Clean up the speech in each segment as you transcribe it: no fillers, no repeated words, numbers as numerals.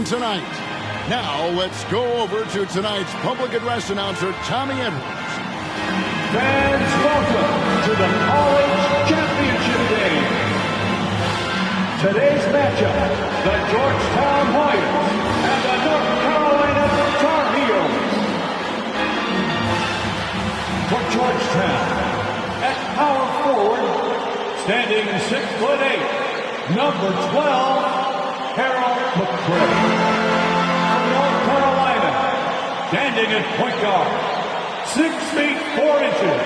Tonight. Now let's go over to tonight's public address announcer, Tommy Edwards. Fans, welcome to the College Championship Game. Today's matchup, the Georgetown Hoyas and the North Carolina Tar Heels. For Georgetown, at power forward, standing 6'8", number 12, Harold McCray. From North Carolina, standing at point guard, 6 feet 4 inches,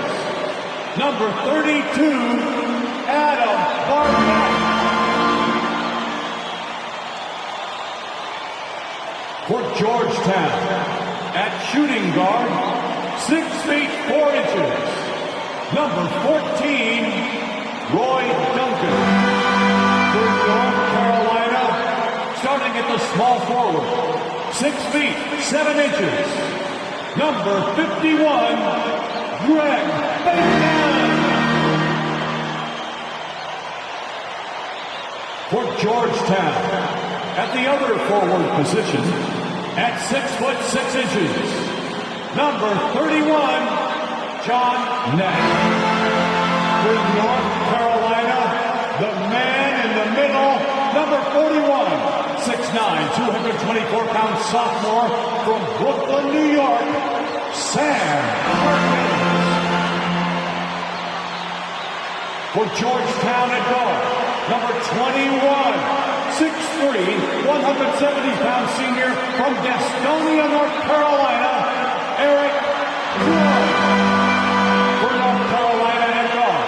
number 32, Adam Barnett. For Georgetown, at shooting guard, 6 feet 4 inches, number 14, Roy Duncan. For North Carolina, starting at the small forward, 6 feet 7 inches, number 51, Greg Bacon. For Georgetown, at the other forward position, at 6'6" number 31, John Nash. For North Carolina, the man in the middle, number 41, 6'9", 224-pound sophomore from Brooklyn, New York, Sam Perkins. For Georgetown at guard, number 21, 6'3", 170-pound senior from Gastonia, North Carolina, Eric Crow. For North Carolina at guard,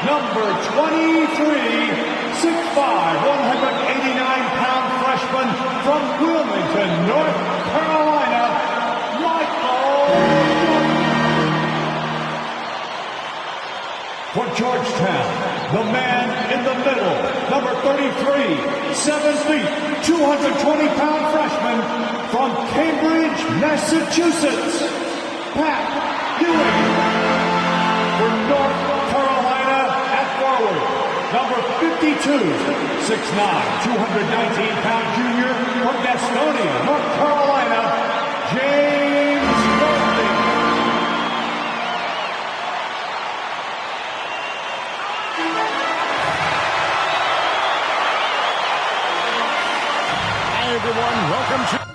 number 23, 6'5", 189-pound freshman from Wilmington, North Carolina, Michael Jordan. For Georgetown, the man in the middle, number 33, 7 feet, 220-pound freshman from Cambridge, Massachusetts, Pat Ewing. For North Carolina at forward, number 52, 6'9", 219-pound junior from Gastonia, North Carolina, James Worthy. Hi, everyone. Welcome to...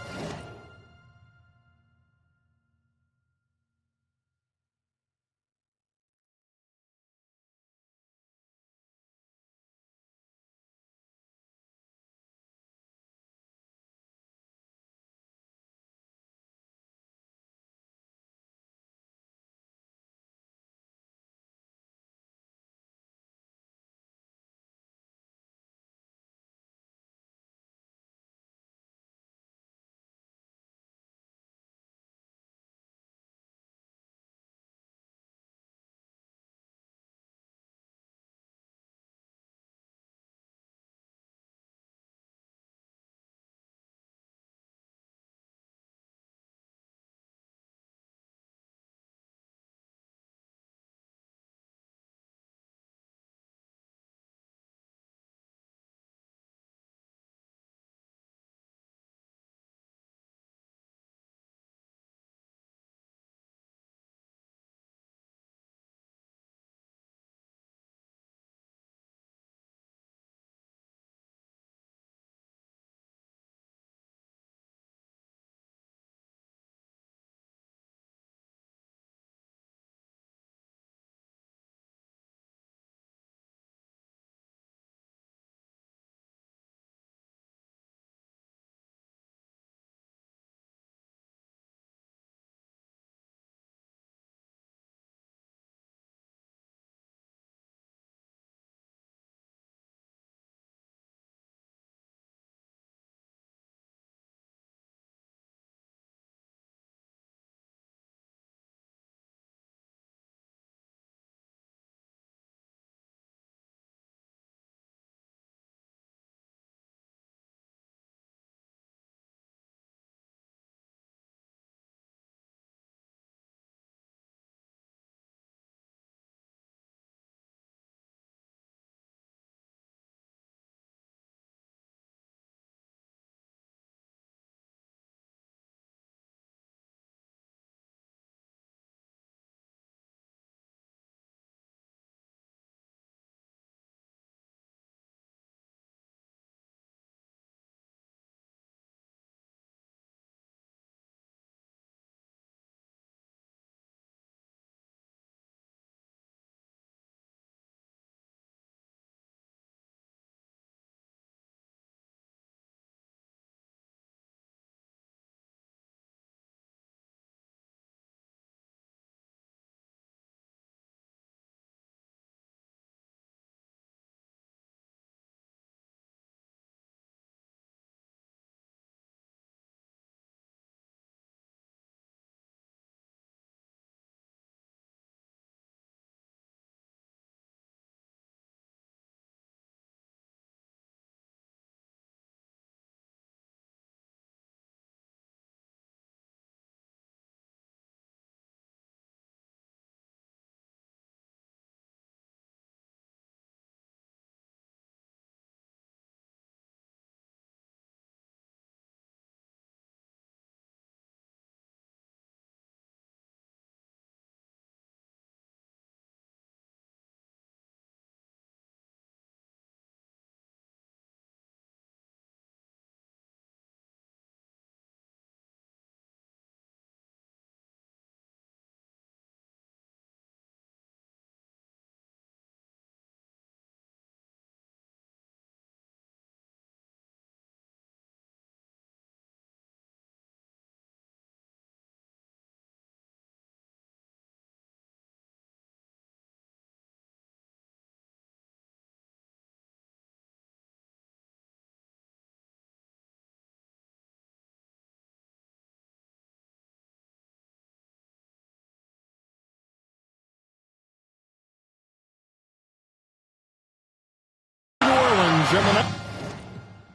in the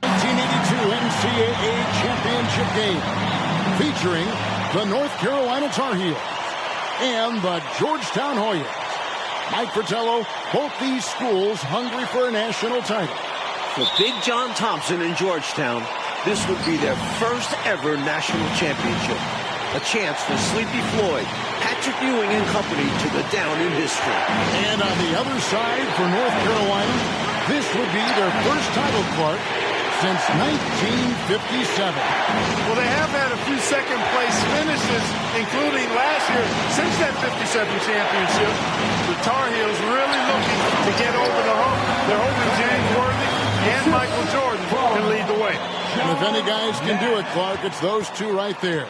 1982 NCAA championship game, featuring the North Carolina Tar Heels and the Georgetown Hoyas. Mike Fratello, both these schools hungry for a national title. For Big John Thompson in Georgetown, this would be their first ever national championship. A chance for Sleepy Floyd, Patrick Ewing and company to go down in history. And on the other side for North Carolina, this would be their first title, Clark, since 1957. Well, they have had a few second-place finishes, including last year. Since that 57 championship, the Tar Heels really looking to get over the hump. They're hoping James Worthy and Michael Jordan can lead the way. And if any guys can do it, Clark, it's those two right there.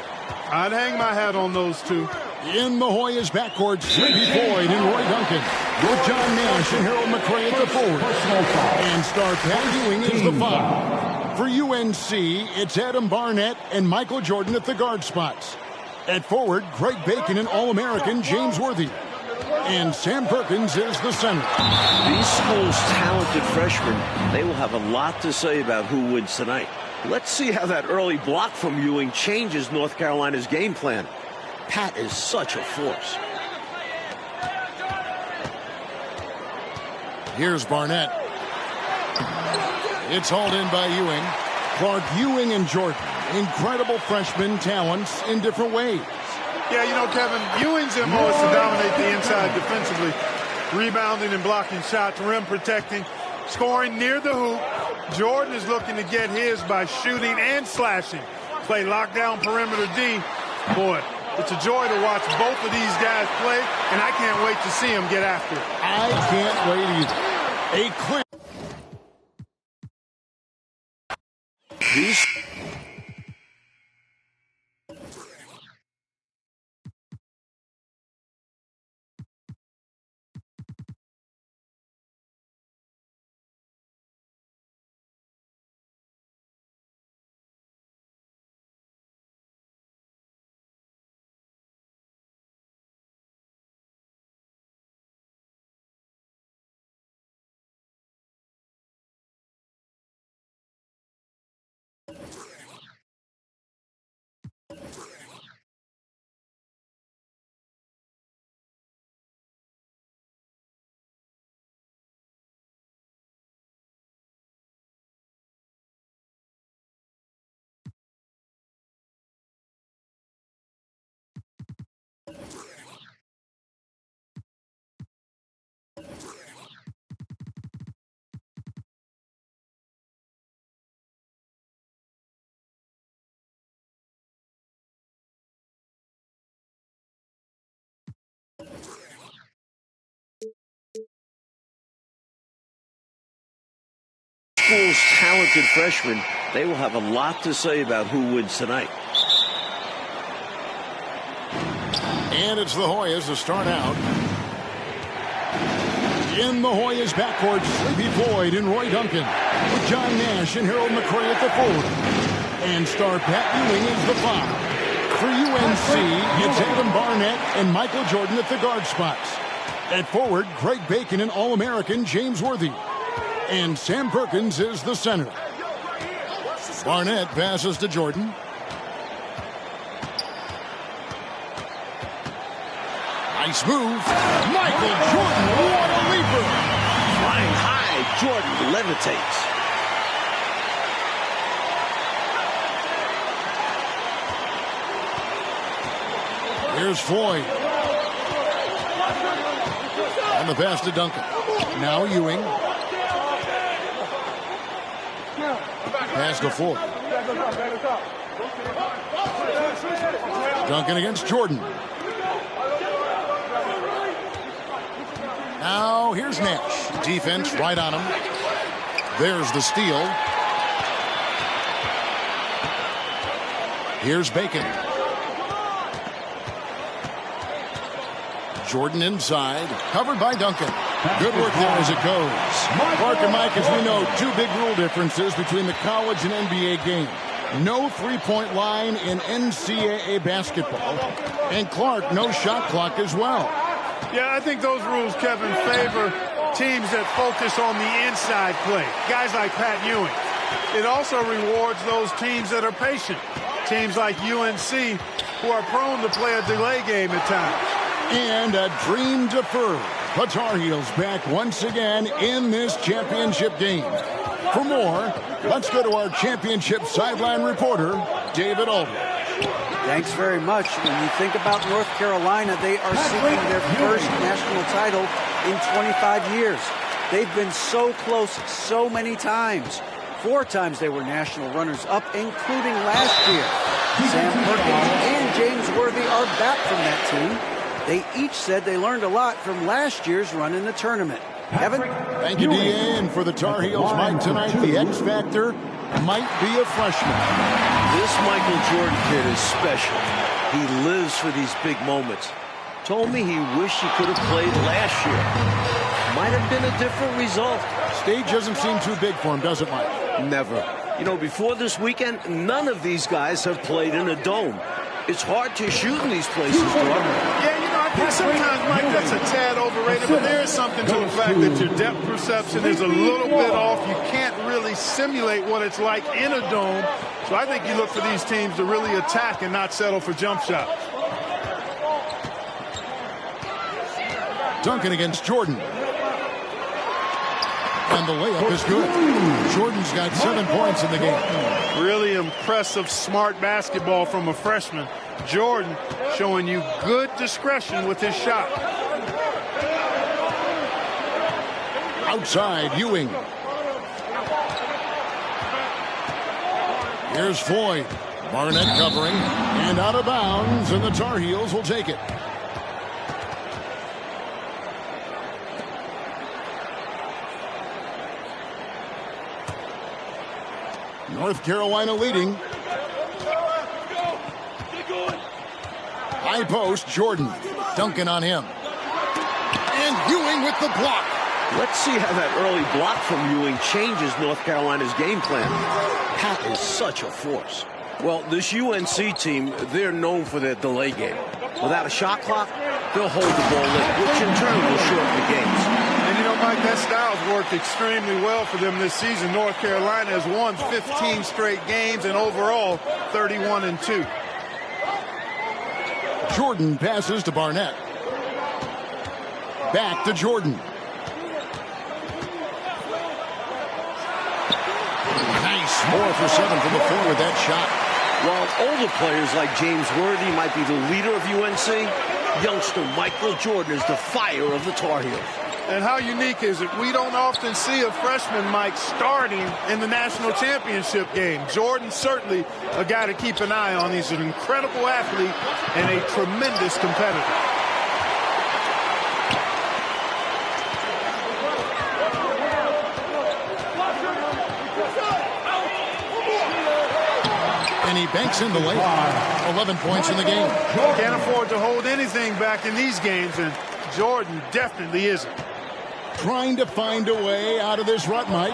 I'd hang my hat on those two. In the Hoyas backcourt, Sleepy Floyd and Roy Duncan, with John Nash and Harold McRae at the forward. And star Pat Ewing is the 5. For UNC, it's Adam Barnett and Michael Jordan at the guard spots. At forward, Greg Bacon and All-American James Worthy. And Sam Perkins is the center. These schools' talented freshmen, they will have a lot to say about who wins tonight. Let's see how that early block from Ewing changes North Carolina's game plan. Pat is such a force. Here's Barnett. It's hauled in by Ewing. Clark, Ewing and Jordan, incredible freshman talents in different ways. Yeah, you know, Kevin, Ewing's MO is to dominate the inside defensively, rebounding and blocking shots, rim protecting, scoring near the hoop. Jordan is looking to get his by shooting and slashing. Play lockdown perimeter D. Boy, it's a joy to watch both of these guys play, and I can't wait to see them get after it. I can't wait either. A clear. These schools' talented freshmen, they will have a lot to say about who wins tonight. And it's the Hoyas to start out. In the Hoyas backcourt, Sleepy Floyd and Roy Duncan, with John Nash and Harold McRae at the forward. And star Pat Ewing is the 5. For UNC, it's Adam Barnett and Michael Jordan at the guard spots. At forward, Greg Bacon and All-American James Worthy. And Sam Perkins is the center. Barnett passes to Jordan. Nice move. Michael Jordan, what a leaper. Flying high, Jordan levitates. Here's Floyd. On the pass to Duncan. Now Ewing. Pass to Floyd. Duncan against Jordan. Now here's Nash. Defense right on him. There's the steal. Here's Bacon. Jordan inside, covered by Duncan. Good work there as it goes. Clark and Mike, as we know, two big rule differences between the college and NBA game. No three-point line in NCAA basketball. And Clark, no shot clock as well. Yeah, I think those rules, Kevin, favor teams that focus on the inside play, guys like Pat Ewing. It also rewards those teams that are patient, teams like UNC, who are prone to play a delay game at times. And a dream deferred. The Tar Heels back once again in this championship game. For more, let's go to our championship sideline reporter, David Aldridge. Thanks very much. When you think about North Carolina, they are seeking their first national title in 25 years. They've been so close so many times. 4 times they were national runners-up, including last year. Sam Perkins and James Worthy are back from that team. They each said they learned a lot from last year's run in the tournament. Kevin? Thank you, DA. And for the Tar Heels, Mike, tonight, the X Factor might be a freshman. This Michael Jordan kid is special. He lives for these big moments. Told me he wished he could have played last year. Might have been a different result. Stage doesn't seem too big for him, does it, Mike? Never. You know, before this weekend, none of these guys have played in a dome. It's hard to shoot in these places, Jordan. Yeah, you know, I think sometimes, Mike, that's a tad overrated, but there is something to the fact that your depth perception is a little bit off. You can't really simulate what it's like in a dome. So I think you look for these teams to really attack and not settle for jump shots. Duncan against Jordan. And the layup is good. Jordan's got 7 points in the game. Really impressive, smart basketball from a freshman. Jordan showing you good discretion with his shot. Outside, Ewing. Here's Floyd. Barnett covering. And out of bounds, and the Tar Heels will take it. North Carolina leading. High post, Jordan. Duncan on him. And Ewing with the block. Let's see how that early block from Ewing changes North Carolina's game plan. Pat is such a force. Well, this UNC team, they're known for their delay game. Without a shot clock, they'll hold the ball in, which in turn will shorten the games. And you know, Mike, that style's worked extremely well for them this season. North Carolina has won 15 straight games and overall 31-2. Jordan passes to Barnett. Back to Jordan. Nice. 4 for 7 from the floor with that shot. While older players like James Worthy might be the leader of UNC, youngster Michael Jordan is the fire of the Tar Heels. And how unique is it? We don't often see a freshman, Mike, starting in the national championship game. Jordan certainly a guy to keep an eye on. He's an incredible athlete and a tremendous competitor. And he banks in the layup. 11 points in the game. Can't afford to hold anything back in these games, and Jordan definitely isn't. Trying to find a way out of this rut, Mike.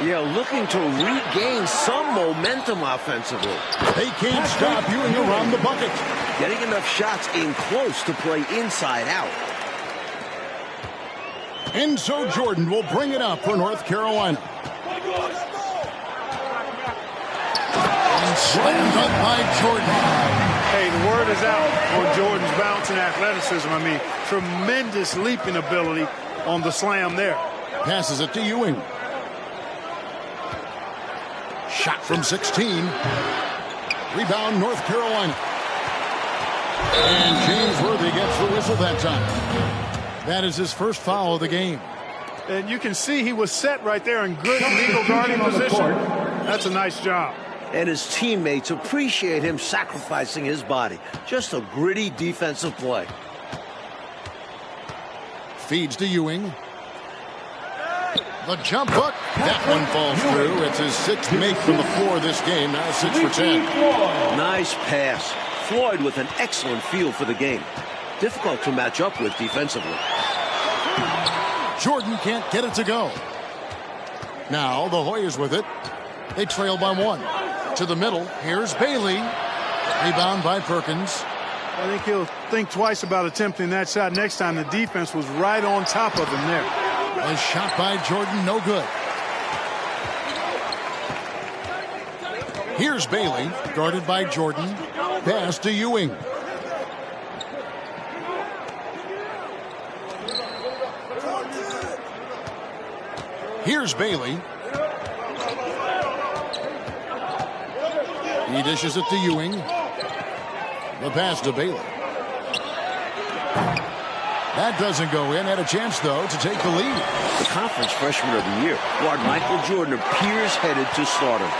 Yeah, looking to regain some momentum offensively. They can't stop Ewing around the bucket. Getting enough shots in close to play inside out. And so Jordan will bring it up for North Carolina. And slammed up by Jordan. Hey, the word is out on Jordan's bounce and athleticism. I mean, tremendous leaping ability on the slam there. Passes it to Ewing. Shot from 16. Rebound, North Carolina. And James Worthy gets the whistle that time. That is his first foul of the game. And you can see he was set right there in good legal guarding position. That's a nice job. And his teammates appreciate him sacrificing his body. Just a gritty defensive play. Feeds to Ewing. The jump hook. That one falls through. It's his 6th make from the floor this game. Now 6 for 10. Nice pass. Floyd with an excellent feel for the game. Difficult to match up with defensively. Jordan can't get it to go. Now the Hoyas with it. They trail by 1. To the middle. Here's Bailey. Rebound by Perkins. I think he'll think twice about attempting that shot next time. The defense was right on top of him there. A shot by Jordan, no good. Here's Bailey, guarded by Jordan. Pass to Ewing. Here's Bailey. He dishes it to Ewing. The pass to Bailey. That doesn't go in. Had a chance, though, to take the lead. The conference freshman of the year, guard Michael Jordan, appears headed to start him.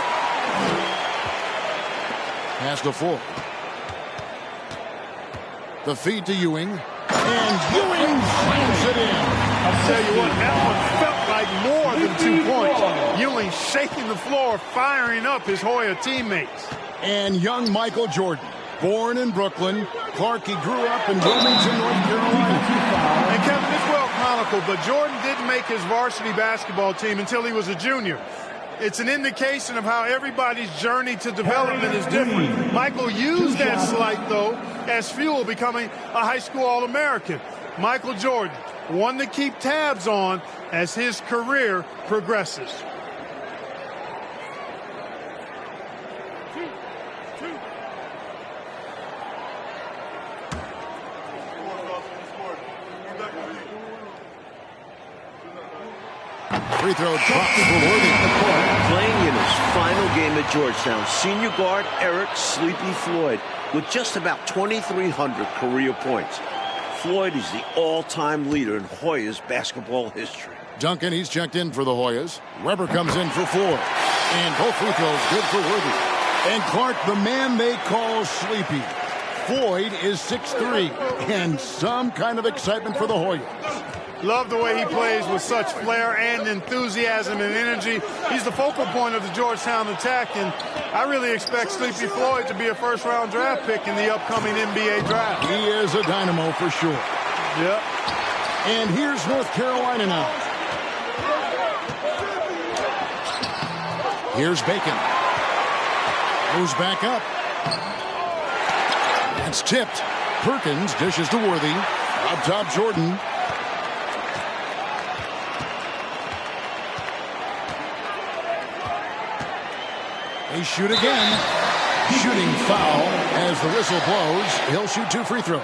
Pass to Ford. The feed to Ewing. And Ewing slams it in. I'll tell you what, that one felt like more than 2 points. Ewing shaking the floor, firing up his Hoya teammates. And young Michael Jordan, born in Brooklyn. Clark, he grew up in Wilmington, North Carolina. And Kevin, it's well chronicled, but Jordan didn't make his varsity basketball team until he was a junior. It's an indication of how everybody's journey to development is different. Michael used that slight, though, as fuel, becoming a high school All-American. Michael Jordan, one to keep tabs on as his career progresses. Free throw dropped for Worthy. Playing in his final game at Georgetown, senior guard Eric Sleepy Floyd with just about 2,300 career points. Floyd is the all-time leader in Hoyas basketball history. Duncan, he's checked in for the Hoyas. Weber comes in for Floyd. And both free throws good for Worthy. And Clark, the man they call Sleepy. Floyd is 6'3", and some kind of excitement for the Hoyas. Love the way he plays with such flair and enthusiasm and energy. He's the focal point of the Georgetown attack, and I really expect Sleepy Floyd to be a first-round draft pick in the upcoming NBA draft. He is a dynamo for sure. Yep. And here's North Carolina now. Here's Bacon. Goes back up. It's tipped. Perkins dishes to Worthy. Up top, Jordan. They shoot again. Shooting foul as the whistle blows. He'll shoot 2 free throws.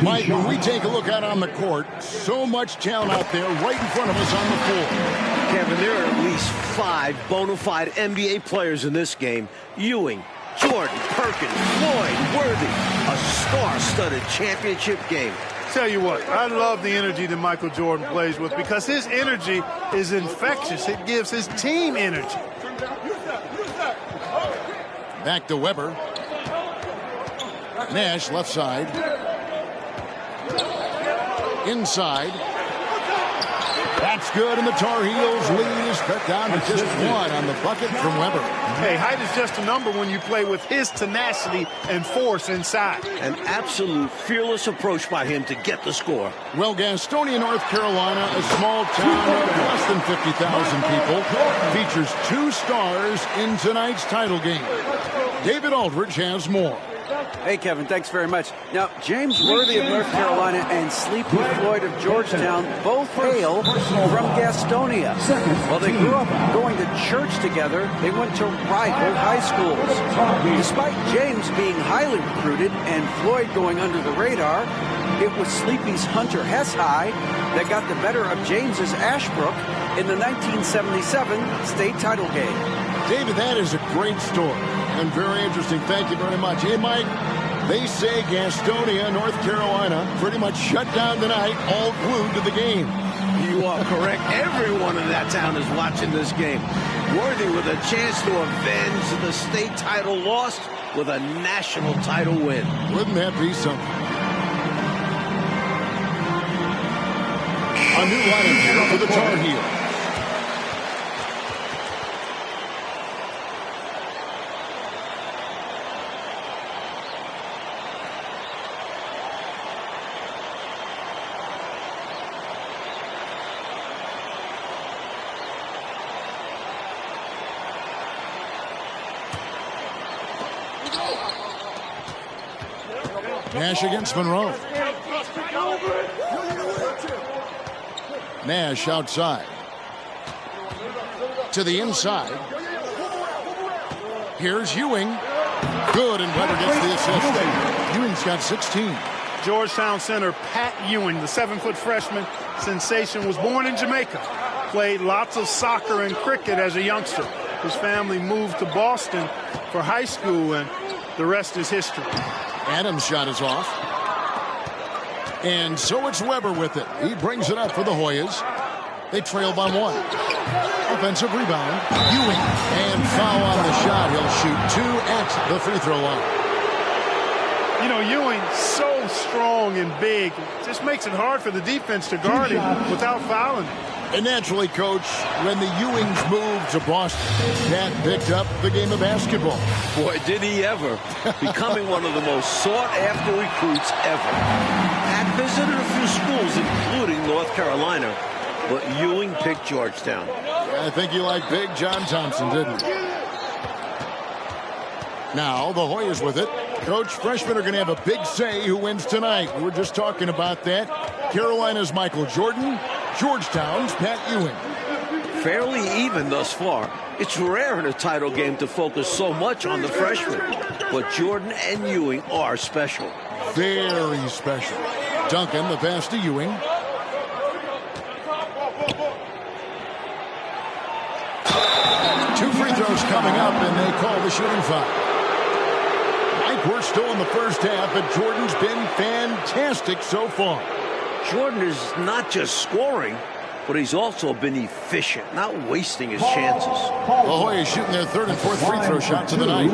Mike, when we take a look out on the court, so much talent out there right in front of us on the floor. Kevin, there are at least 5 bona fide NBA players in this game. Ewing, Jordan, Perkins, Floyd, Worthy. A star-studded championship game. Tell you what, I love the energy that Michael Jordan plays with because his energy is infectious. It gives his team energy. Back to Weber. Nash left side. Inside. That's good, and the Tar Heels lead is cut down to just 1 on the bucket from Weber. Hey, height is just a number when you play with his tenacity and force inside. An absolute fearless approach by him to get the score. Well, Gastonia, North Carolina, a small town of less than 50,000 people, features 2 stars in tonight's title game. David Aldridge has more. Hey, Kevin, thanks very much. Now, James Worthy of North Carolina and Sleepy Floyd of Georgetown both hail from Gastonia. While they grew up going to church together, they went to rival high schools. Despite James being highly recruited and Floyd going under the radar, it was Sleepy's Hunter Hess High that got the better of James's Ashbrook in the 1977 state title game. David, that is a great story and very interesting. Thank you very much. Hey, Mike, they say Gastonia, North Carolina, pretty much shut down tonight, all glued to the game. You are correct. Everyone in that town is watching this game. Worthy with a chance to avenge the state title loss with a national title win. Wouldn't that be something? A new lineup here for the Tar Heels. Nash against Monroe. Nash outside. To the inside. Here's Ewing. Good, and Weber gets the assist. Ewing's got 16. Georgetown center Pat Ewing, the 7-foot freshman sensation, was born in Jamaica. Played lots of soccer and cricket as a youngster. His family moved to Boston for high school, and the rest is history. Adams' shot is off. And so it's Weber with it. He brings it up for the Hoyas. They trail by 1. Offensive rebound. Ewing. And foul on the shot. He'll shoot 2 at the free throw line. You know, Ewing, so strong and big, just makes it hard for the defense to guard him without fouling him. And naturally, Coach, when the Ewings moved to Boston, Pat picked up the game of basketball. Boy, did he ever. Becoming one of the most sought-after recruits ever. Pat visited a few schools, including North Carolina, but Ewing picked Georgetown. Yeah, I think you like Big John Thompson, didn't you? Now, the Hoyas with it. Coach, freshmen are going to have a big say who wins tonight. We were just talking about that. Carolina's Michael Jordan, Georgetown's Pat Ewing. Fairly even thus far. It's rare in a title game to focus so much on the freshmen. But Jordan and Ewing are special. Very special. Duncan, the pass to Ewing. Two free throws coming up, and they call the shooting foul. We're still in the first half, but Jordan's been fantastic so far. Jordan is not just scoring, but he's also been efficient, not wasting his chances. La Jolla shooting their 3rd and 4th free throw shots of the night.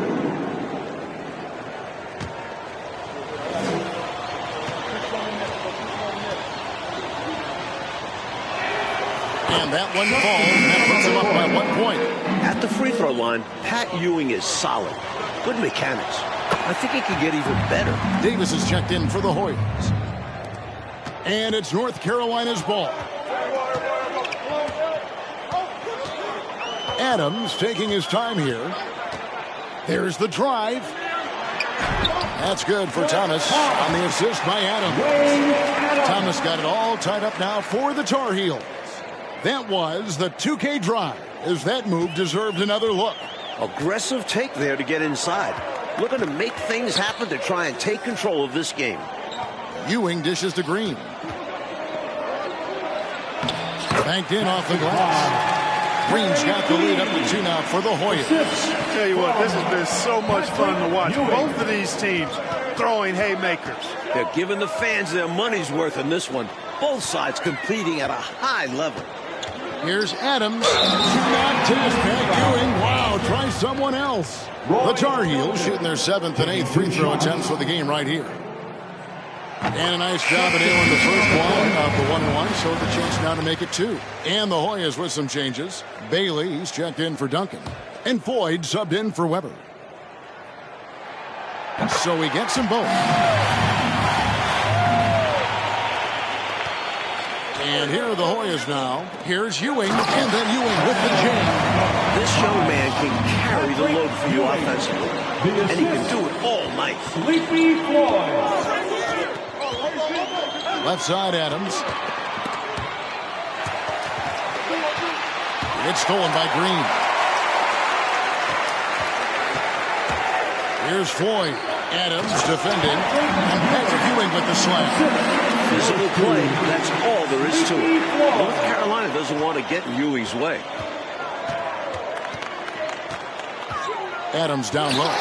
And that one falls, and that puts him up by 1 point. At the free throw line, Pat Ewing is solid. Good mechanics. I think he could get even better. Davis is checked in for the Hoyas. And it's North Carolina's ball. Adams taking his time here. There's the drive. That's good for Thomas on the assist by Adams. Thomas got it all tied up now for the Tar Heels. That was the 2K drive, as that move deserved another look. Aggressive take there to get inside. Looking to make things happen to try and take control of this game. Ewing dishes to Green. Banked in off the glass. Green's got the lead up to 2 now for the Hoyas. I'll tell you what, this has been so much fun to watch. Both of these teams throwing haymakers. They're giving the fans their money's worth in this one. Both sides competing at a high level. Here's Adams. Not test Pat Ewing. Wow, try someone else. The Tar Heels shooting their 7th and 8th free throw attempts for the game right here. And a nice job at nailing the first one of the 1-1, so the chance now to make it 2. And the Hoyas with some changes. Bailey, he's checked in for Duncan. And Floyd subbed in for Weber. So he gets them both. And here are the Hoyas now. Here's Ewing, and then Ewing with the jam. This young man can carry the load for you offensively, and he can do it all night. Sleepy Floyd. Left side, Adams. It's stolen by Green. Here's Floyd. Adams defending. And Patrick Ewing with the slam. Physical play, that's all there is to it. North Carolina doesn't want to get in Ewing's way. Adams down low.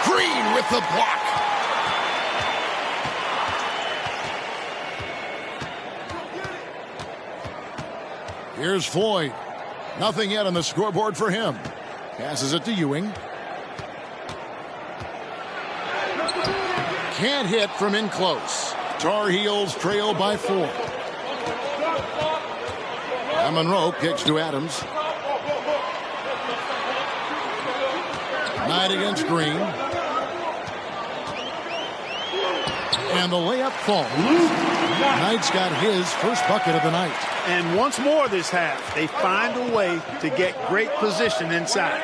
Green with the block. Here's Floyd. Nothing yet on the scoreboard for him. Passes it to Ewing. Can't hit from in close. Tar Heels trail by 4. Monroe kicks to Adams. Knight against Green. And the layup falls. Knight's got his first bucket of the night. And once more this half, they find a way to get great position inside.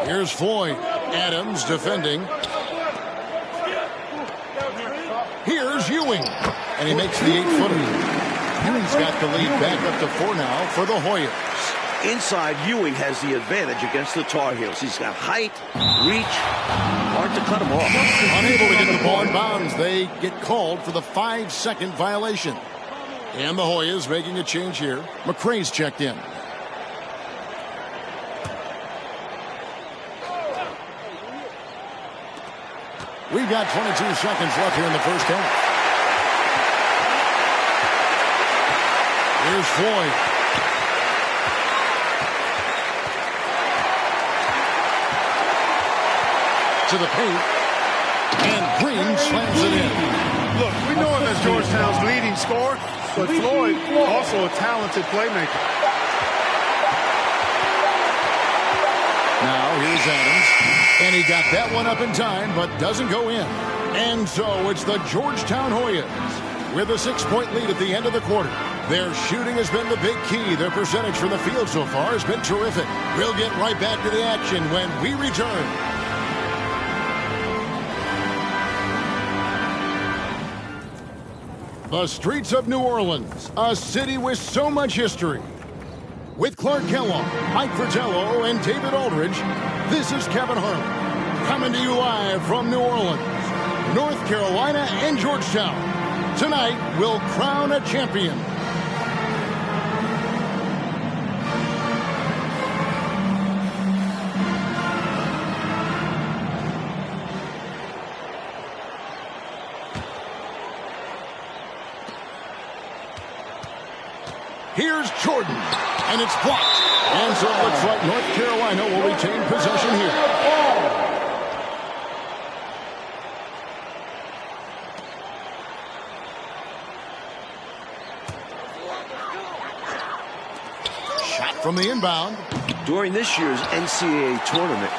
Here's Floyd. Adams defending. Here's Ewing. And And he makes the 8-footer. Ewing's got the lead back up to 4 now for the Hoyas. Inside, Ewing has the advantage against the Tar Heels. He's got height, reach, hard to cut him off. Unable to get the ball in bounds. They get called for the 5-second violation. And the Hoyas making a change here. McCray's checked in. We've got 22 seconds left here in the first half. Here's Floyd. To the paint, and Green slams it in. Look, we know him as Georgetown's leading scorer, but Floyd also a talented playmaker. Now here's Adams, and he got that one up in time, but doesn't go in. And so it's the Georgetown Hoyas with a 6-point lead at the end of the quarter. Their shooting has been the big key. Their percentage from the field so far has been terrific. We'll get right back to the action when we return. The streets of New Orleans, a city with so much history. With Clark Kellogg, Mike Fratello, and David Aldridge, this is Kevin Harlan, coming to you live from New Orleans, North Carolina, and Georgetown. Tonight, we'll crown a champion. Here's Jordan, and it's blocked. And so it looks like North Carolina will retain possession here. Shot from the inbound. During this year's NCAA tournament,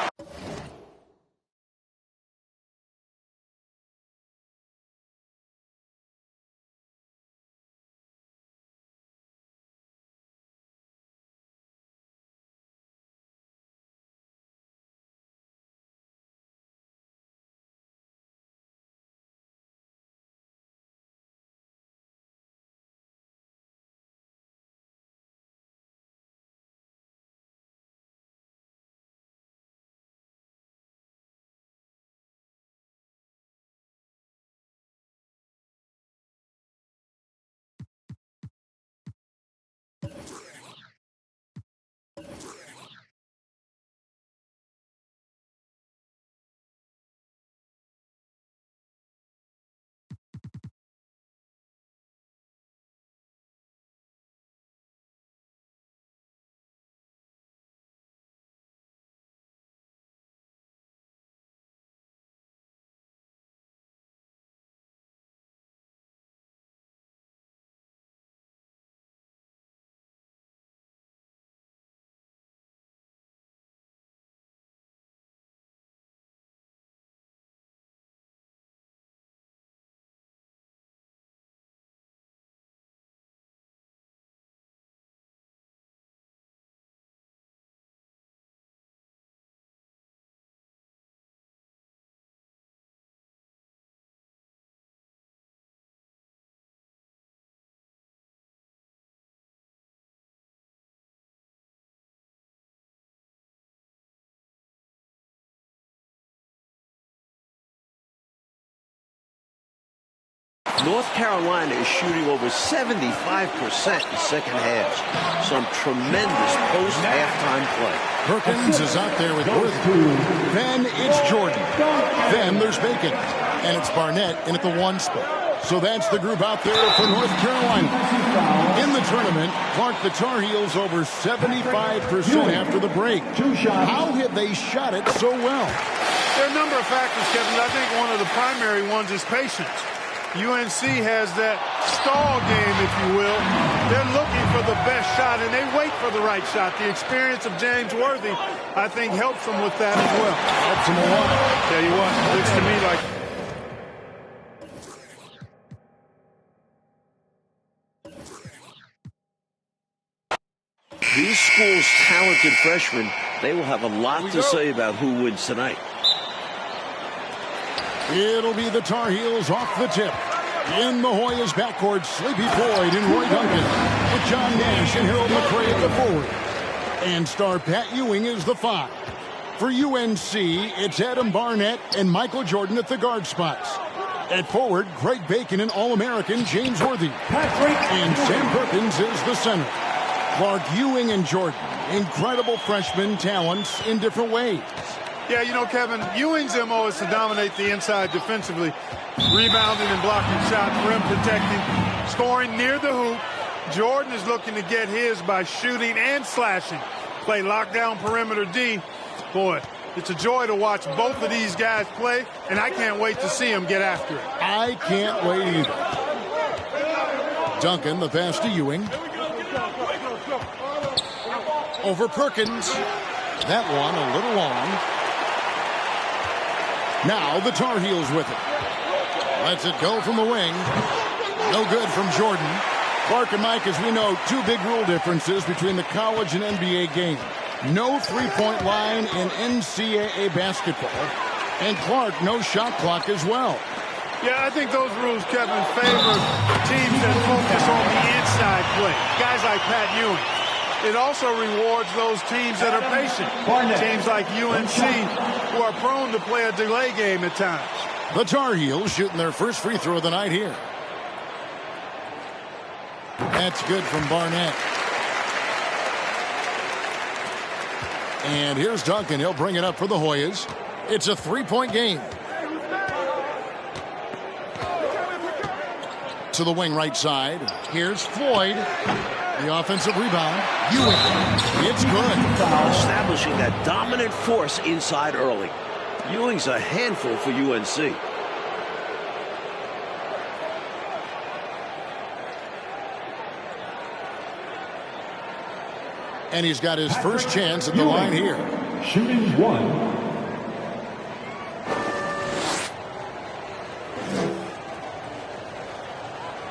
North Carolina is shooting over 75% in second halves. Some tremendous post-halftime play. Perkins is out there with Worthy. Then it's Jordan. Then there's Bacon. And it's Barnett in at the 1 spot. So that's the group out there for North Carolina. In the tournament, Clark, the Tar Heels over 75% after the break. How have they shot it so well? There are a number of factors, Kevin. I think one of the primary ones is patience. UNC has that stall game, if you will. They're looking for the best shot, and they wait for the right shot. The experience of James Worthy, I think, helps them with that as well. Helps them a lot. Tell you what, looks to me like... These schools' talented freshmen, they will have a lot to say about who wins tonight. It'll be the Tar Heels off the tip. In the Hoyas backcourt, Sleepy Floyd and Roy Duncan, with John Nash and Harold McRae at the forward. And star Pat Ewing is the 5. For UNC, it's Adam Barnett and Michael Jordan at the guard spots. At forward, Greg Bacon and All-American James Worthy. And Sam Perkins is the center. Clark, Ewing, and Jordan, incredible freshman talents in different ways. Yeah, you know, Kevin, Ewing's MO is to dominate the inside defensively, rebounding and blocking shots, rim protecting, scoring near the hoop. Jordan is looking to get his by shooting and slashing. Play lockdown perimeter D. Boy, it's a joy to watch both of these guys play, and I can't wait to see them get after it. I can't wait either. Duncan, the pass to Ewing. Over Perkins. That one a little long. Now the Tar Heels with it. Lets it go from the wing. No good from Jordan. Clark and Mike, as we know, two big rule differences between the college and NBA game. No three-point line in NCAA basketball. And Clark, no shot clock as well. Yeah, I think those rules, Kevin, favor teams that focus on the inside play. Guys like Pat Ewing. It also rewards those teams that are patient. Teams like UNC, who are prone to play a delay game at times. The Tar Heels shooting their first free throw of the night here. That's good from Barnett. And here's Duncan. He'll bring it up for the Hoyas. It's a three-point game. To the wing right side. Here's Floyd. The offensive rebound. Ewing. It's good. Establishing that dominant force inside early. Ewing's a handful for UNC. And he's got his first chance at the line here. Shooting one.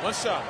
What's up?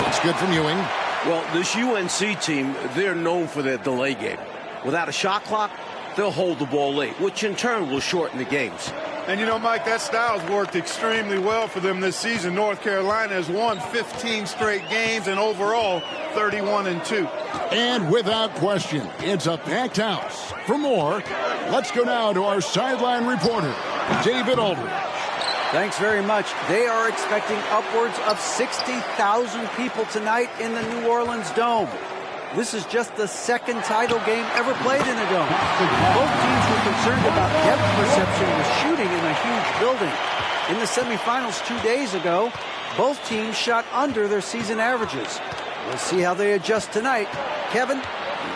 It's good from Ewing. Well, this UNC team, they're known for their delay game. Without a shot clock, they'll hold the ball late, which in turn will shorten the games. And you know, Mike, that style's worked extremely well for them this season. North Carolina has won 15 straight games and overall 31-2. And without question, it's a packed house. For more, let's go now to our sideline reporter, David Aldridge. Thanks very much. They are expecting upwards of 60,000 people tonight in the New Orleans Dome. This is just the second title game ever played in a dome. Both teams were concerned about depth perception with shooting in a huge building. In the semifinals 2 days ago, both teams shot under their season averages. We'll see how they adjust tonight. Kevin?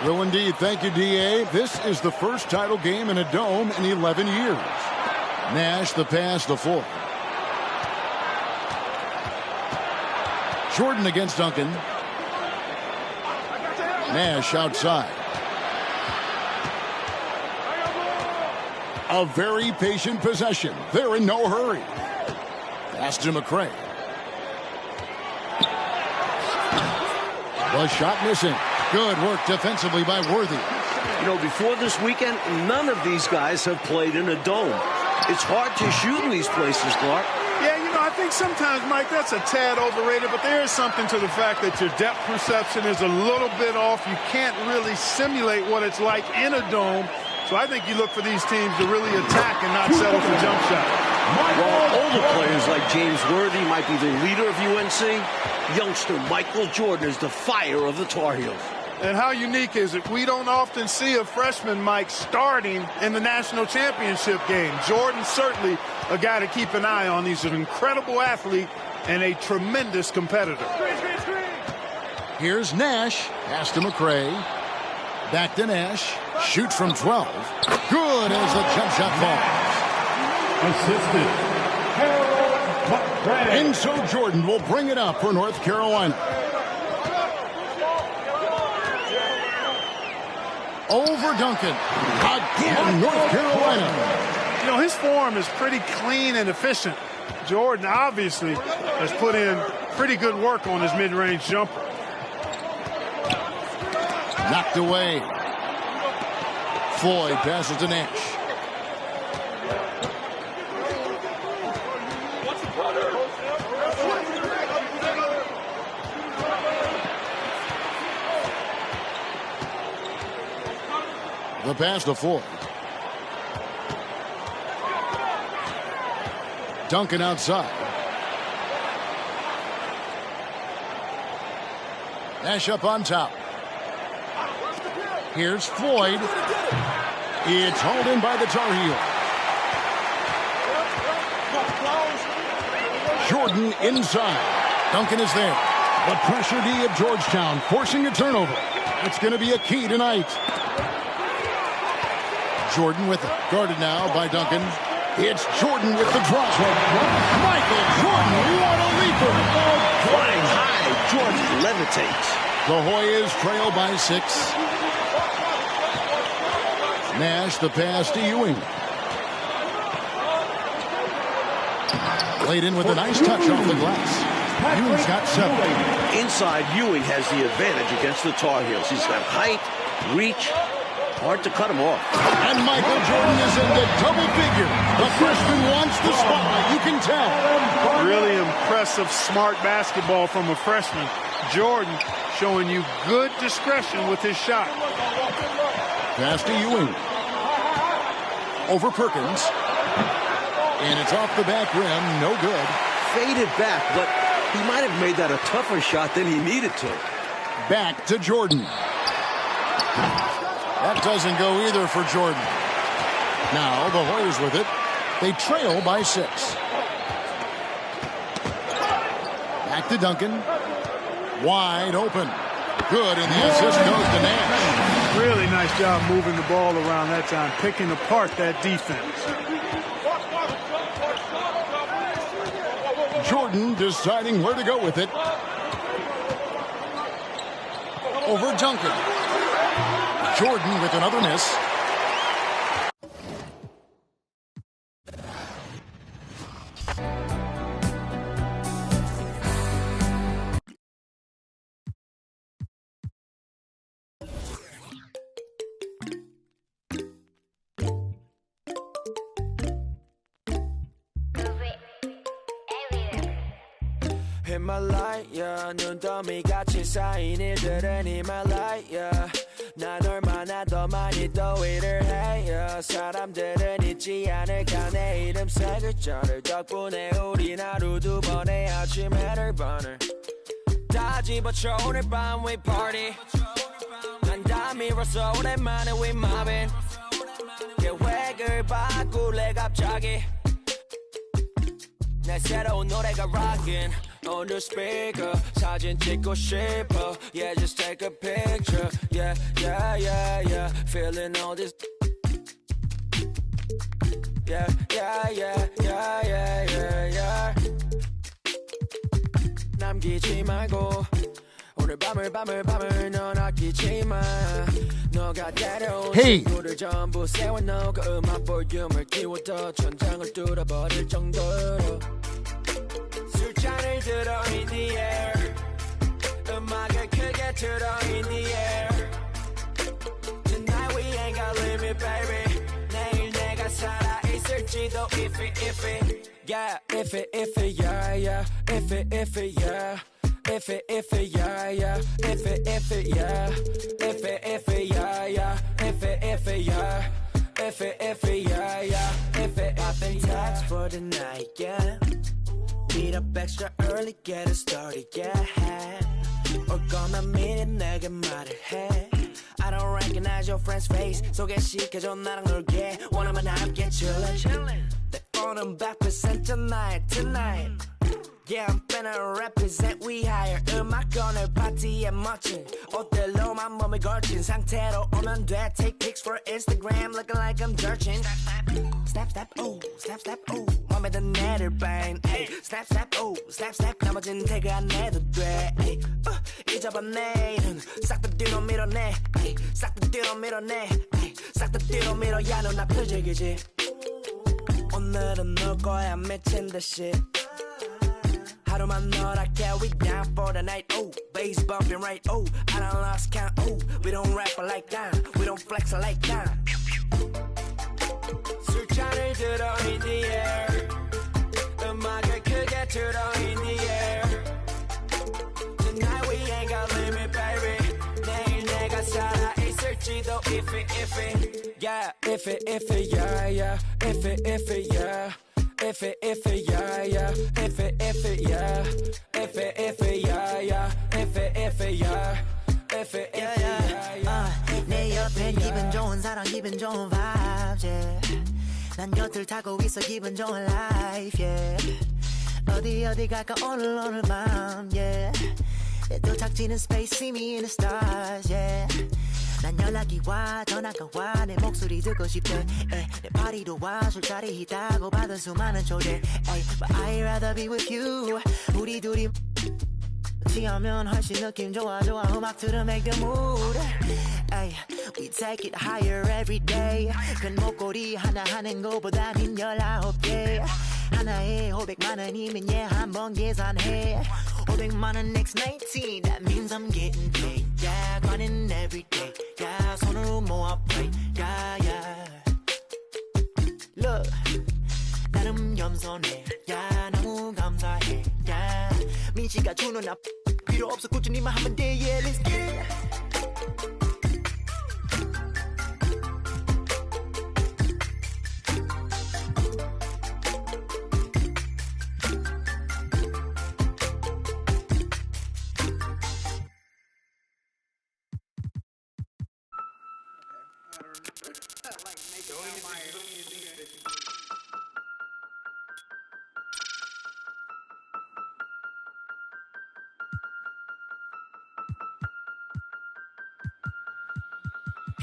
Will indeed. Thank you, D.A. This is the first title game in a dome in 11 years. Nash, the pass, the full. Jordan against Duncan. Nash outside. A very patient possession. They're in no hurry. Pass to McRae. The shot missing. Good work defensively by Worthy. You know, before this weekend, none of these guys have played in a dome. It's hard to shoot in these places, Clark. Yeah, you know, I think sometimes, Mike, that's a tad overrated, but there is something to the fact that your depth perception is a little bit off. You can't really simulate what it's like in a dome. So I think you look for these teams to really attack and not settle for jump shots. While older players like James Worthy might be the leader of UNC, youngster Michael Jordan is the fire of the Tar Heels. And how unique is it? We don't often see a freshman, Mike, starting in the national championship game. Jordan certainly a guy to keep an eye on. He's an incredible athlete and a tremendous competitor. Here's Nash. Pass to McRae. Back to Nash. Shoots from 12. Good as the jump shot falls. Assisted. Harold McRae. And so Jordan will bring it up for North Carolina. Over Duncan. Again, North Carolina. You know, his form is pretty clean and efficient. Jordan obviously has put in pretty good work on his mid-range jumper. Knocked away. Floyd passes to Nash. The pass to Floyd. Duncan outside. Nash up on top. Here's Floyd. It's hauled in by the Tar Heel. Jordan inside. Duncan is there. But pressure D of Georgetown forcing a turnover. It's going to be a key tonight. Jordan with it. Guarded now by Duncan. It's Jordan with the drop. Michael Jordan, what a leaper. Flying high, Jordan levitates. The Hoyas trail by 6. Nash the pass to Ewing. Laid in with a nice touch off the glass. Ewing's got 7. Inside, Ewing has the advantage against the Tar Heels. He's got height, reach. Hard to cut him off. And Michael Jordan is in the double figure. The freshman wants the spotlight, you can tell. Really impressive, smart basketball from a freshman. Jordan showing you good discretion with his shot. Pass to Ewing. Over Perkins. And it's off the back rim, no good. Faded back, but he might have made that a tougher shot than he needed to. Back to Jordan. That doesn't go either for Jordan. Now the Hoyas with it. They trail by 6. Back to Duncan. Wide open. Good, and the assist goes to Nash. Really nice job moving the ball around that time, picking apart that defense. Jordan deciding where to go with it. Over Duncan. Jordan with another miss. 히말라야 눈더미같이 쌓인 일들은 히말라야 난 얼마나 더 많이 더위를 해요 사람들은 잊지 않을까 내 이름 세 글자를 덕분에 우린 하루 2번의 아침 해를 번을 다 집어쳐 오늘 밤 we party 난 다 밀었어 오랜만에 we mobbing 계획을 바꿀래 갑자기 내 새로운 노래가 rockin' on the speaker 사진 찍고 싶어 yeah just take a picture yeah yeah yeah yeah feeling all this yeah yeah yeah yeah yeah yeah yeah 남기지 말고 오늘 밤을 넌 아끼지 마 너가 데려온 친구들 전부 세워놓고 음악 볼륨을 키워도 천장을 뚫어버릴 정도로 술잔을 들어 in the air 음악을 크게 틀어 in the air Tonight we ain't got limit baby 내일 내가 살아있을지도 if it yeah if it yeah yeah if it yeah if it yeah yeah if it yeah if it yeah yeah if it yeah if it yeah yeah if it I've been taxed for the night yeah meet up extra early get it started yeah 올 거면 미리 내게 말을 해 I don't recognize your friend's face 소개시켜줘 나랑 놀게 원하면 함께 chillin' 내 폰은 100% tonight Yeah, I'm finna represent we higher 음악 오늘 파티에 멋진 옷들로만 몸을 걸친 상태로 오면 돼 Take pics for Instagram looking like I'm searching Snap, snap, ooh, snap, snap, ooh 맘에 든 애를 빤 Snap, snap, ooh, snap, snap 나머진 태그 안 해도 돼 잊어봐 내일은 싹 다 뒤로 밀어내 싹 다 뒤로 밀어내 싹 다 뒤로 밀어 야 너 나 표적이지 오늘은 놀 거야 미친 듯이 하루만 너답게 we down for the night. Oh, bass bumping right. Oh, I done lost count. Oh, we don't rap like that. We don't flex like that. 술잔을 들어 in the air. 음악을 크게 틀어 in the air. Tonight we ain't got limit, baby. 내일 내가 살아 있을지도 if it, yeah, if it, yeah, yeah, if it, yeah. If it, yeah, yeah, if it, yeah, if it, yeah, yeah, if it, yeah, if it, yeah. 내 옆엔 기분 좋은 사람, 기분 좋은 vibes, yeah. 난 곁을 타고 있어, 기분 좋은 life, yeah. 어디 갈까 오늘 밤, yeah. 내 도착지는 space, see me in the stars, yeah. 난 연락이 와 전화가 와 내 목소리 듣고 싶대 내 파티도 와 술자리 있다고 받은 수많은 초대 But I'd rather be with you 우리 둘이 취하면 훨씬 느낌 좋아 음악 들어 make the mood We take it higher every day 큰 목걸이 하나 하는 거보다는 19개 하나에 500만원이면 한번 계산해 500만원 next 19 That means I'm getting paid Yeah, grinding every day Yeah, 손으로 모아 pray Yeah, yeah Look 나름 겸손해 Yeah, 너무 감사해 Yeah 민씨가 주는 나 필요 없어 꾸준히만 하면 돼 Yeah, let's get it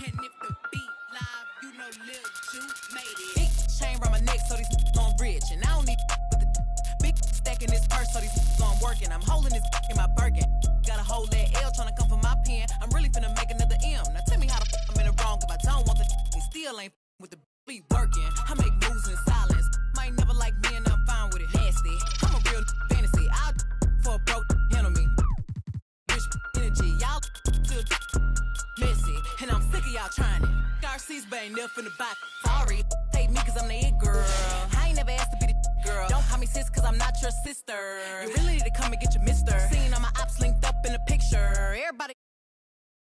And if the beat live, you know Lil Ju made it. Big chain around my neck, so these on rich. And I don't need with the big stack in this purse, so these on working. I'm holding this in my Birkin. Gotta hold that L, tryna come for my pen. I'm really finna make another M. Now tell me how the I'm in the wrong if I don't want the and still ain't with the beat working. I make moves in silence. Might never like me and I'm fine with it. Nasty. I'm a real fantasy. I'll for a broke handle me. Bitch energy. Y'all still messy. And I'm sick of y'all trying it. RC's but ain't never finna buy. Sorry, take me cause I'm the it girl. I ain't never asked to be the girl. Don't call me sis cause I'm not your sister. You really need to come and get your mister. Seen all my ops linked up in a picture. Everybody